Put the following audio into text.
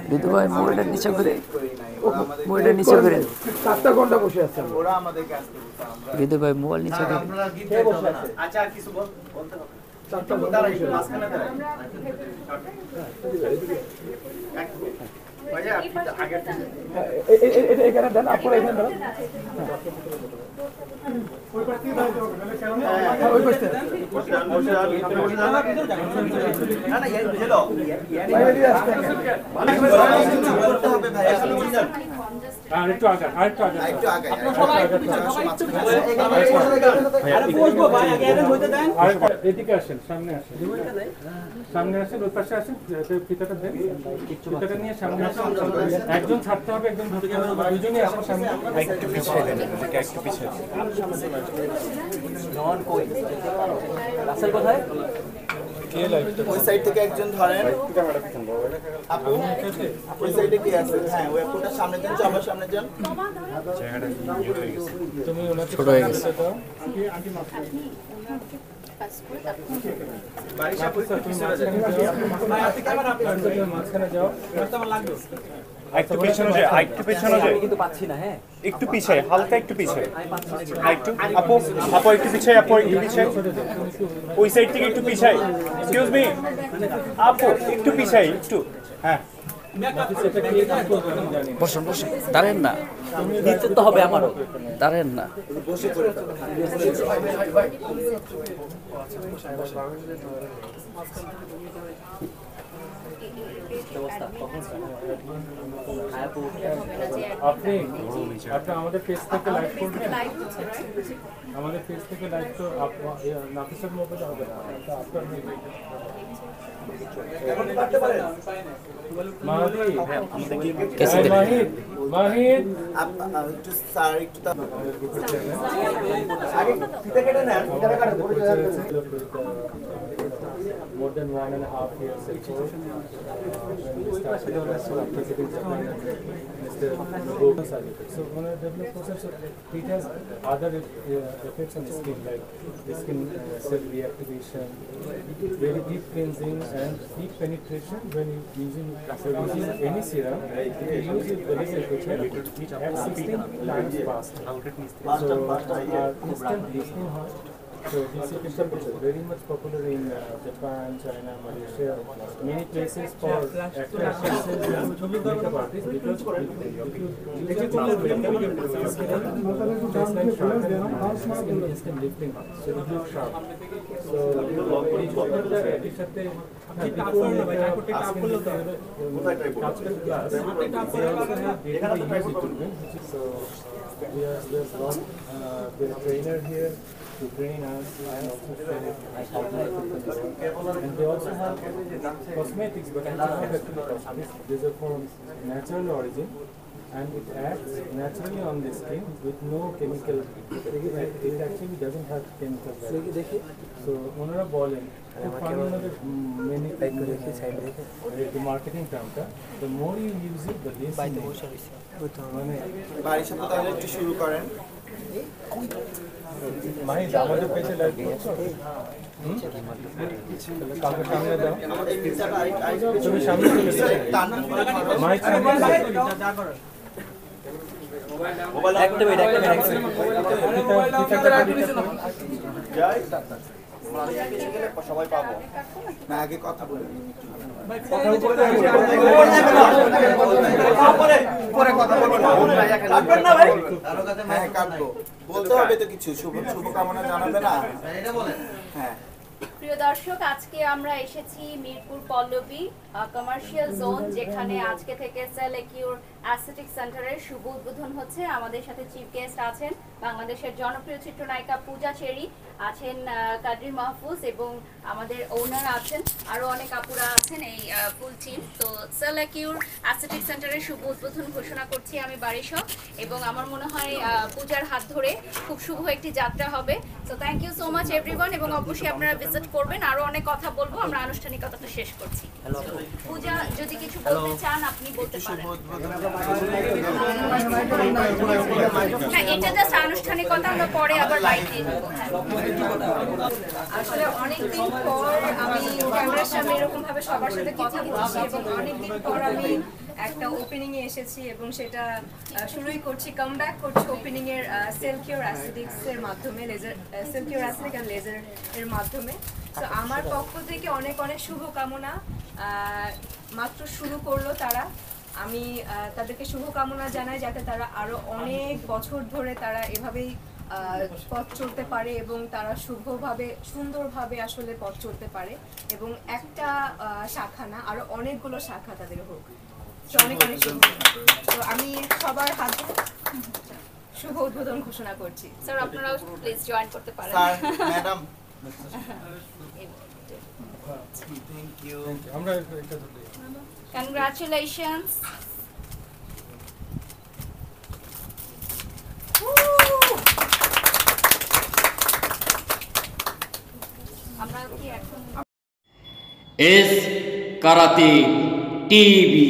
বিধু ভাই মোবাইলটা নিচে করে মোবাইলটা নিচে করে 7 ঘন্টা বসে আছে ওরা আমাদেরকে আসতে বলছে আমরা বিধু ভাই মোবাইল নিচে করে আপনারা গিয়ে বসে আছে আচ্ছা আর কিছু বলতে হবে 7টা দাঁড়াই মাঝখানে দাঁড়াই ভাইয়া আপনি আগে এখানে দেন আপনারা এখানে দেন ওই পাশে দাঁড়াতে হবে ওই পাশে না না এই বুঝে দাও করতে হবে ভাইয়া আরেকটু আগে আপনারা সবাই আরে বসবো ভাই আগে এখানে হইতে দেন এদিকে আসেন সামনে আসেন ওই পাশে আসেন ফিতাটা দেন ফিতাটা নিয়ে সামনে আসেন একজন ছাড়তে হবে একজন ধরতে হবে দুজনেই আসেন সামনে একটু পিছিয়ে দেন একটু পিছিয়ে নন কই রাসেল কোথায় ওই সাইড থেকে একজন ধরেন আপু ওই সাইডে কি আছে হ্যাঁ ওই আপুটা সামনে যান সবার সামনে যান তুমি ওনাকে ছোট হয়ে গেছে তো মাঝখানে যাও একটু পেছনে যাও একটু পেছনে যাও কিন্তু পাচ্ছি না হ্যাঁ একটু পিছায় হালকা একটু পিছায় একটু আপু আপু একটু পিছায় আপু একটু পিছায় ওই সাইড থেকে একটু পিছায় এক্সকিউজ মি আপু একটু পিছায় একটু হ্যাঁ বসুন বসুন দাঁড়েন না নিতে তো হবে আমারও দাঁড়েন না বসে পড়ে আপনি আমাদের পেজ থেকে লাইভ করবেন আমাদের পেজ থেকে লাইভ তো নাফিসের মোবাইলে হবে না আপনার মাহিদ একটু স্যার একটু আগে ফিতে কেটে নেন ফিতে কাটে more than 1.5 years ago, when we started our president Mr. Bogus. So on a developed process, it has other effects on the skin, like the skin cell reactivation, very deep cleansing and deep penetration. When you using any serum, you use it very which at 16 times faster. So instant listening heart. So this is very much popular in Japan, China, Malaysia, many places for actors and makeup artists because instant lifting, so it looks sharp. So there's one the trainer here to train us and also and they also have cosmetics, but it's not actually cosmetics. These are from natural origin and it acts naturally on the skin with no chemical. It actually doesn't have chemical value. So onara bolen many the marketing term the more you use it the less বাড়ির সাথে তাহলে একটু শুরু করেন মাহিদ আমাদের পেছে live করছো কালকে সামনে দাও তুমি সামনে চলে যাও মাহিদ সামনে মোবাইল অ্যাক্টিভেট সবাই পাবো না আগে কথা বলে বলতে হবে তো কিছু শুভকামনা জানাবে না হ্যাঁ প্রিয় দর্শক আজকে আমরা এসেছি মিরপুর পল্লবী কমার্শিয়াল জোন যেখানে আজকে থেকে সেলেকিউর অ্যাসথেটিক সেন্টারের শুভ উদ্বোধন হচ্ছে আমাদের সাথে চিফ গেস্ট আছেন বাংলাদেশের জনপ্রিয় চিত্রনায়িকা পূজা চেরি আছেন কাদরি মাহফুজ এবং আমাদের ওনার আছেন আরো অনেক আপুরা আছেন এই ফুল টিম তো সেলেকিউর অ্যাসথেটিক সেন্টারের শুভ উদ্বোধন ঘোষণা করছি আমি বারিশা এবং আমার মনে হয় পূজার হাত ধরে খুব শুভ একটি যাত্রা হবে so thank you so much everyone এবং অবশ্যই আপনারা ভিজিট করবেন আরো অনেক কথা বলবো আমরা আনুষ্ঠানিকতাটা শেষ করছি পূজা যদি কিছু বলতে চান আপনি বলতে পারেন। না, এটা জাস্ট আনুষ্ঠানিকতা, আমরা পরে আবার লাইভ দিয়ে দেবো। আসলে অনেকদিন পর আমি ক্যামেরার সামনে এরকম ভাবে সবার সাথে কথা বলছি এবং অনেকদিন পর আমি একটা ওপেনিং এ এসেছি এবং সেটা শুরুই করছি, কামব্যাক করছি ওপেনিং এর সেল কিওর অ্যাসথেটিক্স এর মাধ্যমে, laser cell cure aesthetic and laser এর মাধ্যমে। তো আমার পক্ষ থেকে অনেক অনেক শুভকামনা। মাত্র শুরু করলো তারা, আমি তাদেরকে শুভকামনা জানাই যাতে তারা আরো অনেক বছর ধরে তারা এভাবেই পথ চলতে পারে এবং তারা শুভভাবে সুন্দরভাবে আসলে পথ চলতে পারে এবং একটা শাখা না আরো অনেকগুলো শাখা তাদের হোক। অনেক অনেক শুভকামনা। তো আমি সবার হাত ধরে শুভ উদ্বোধন ঘোষণা করছি। স্যার আপনারাও প্লিজ জয়েন করতে পারেন। Sir madam thank you. আমরা এটা ধরে কংগ্রাচুলেশনস। আমরা কি এখন এস কারাতে টিভি।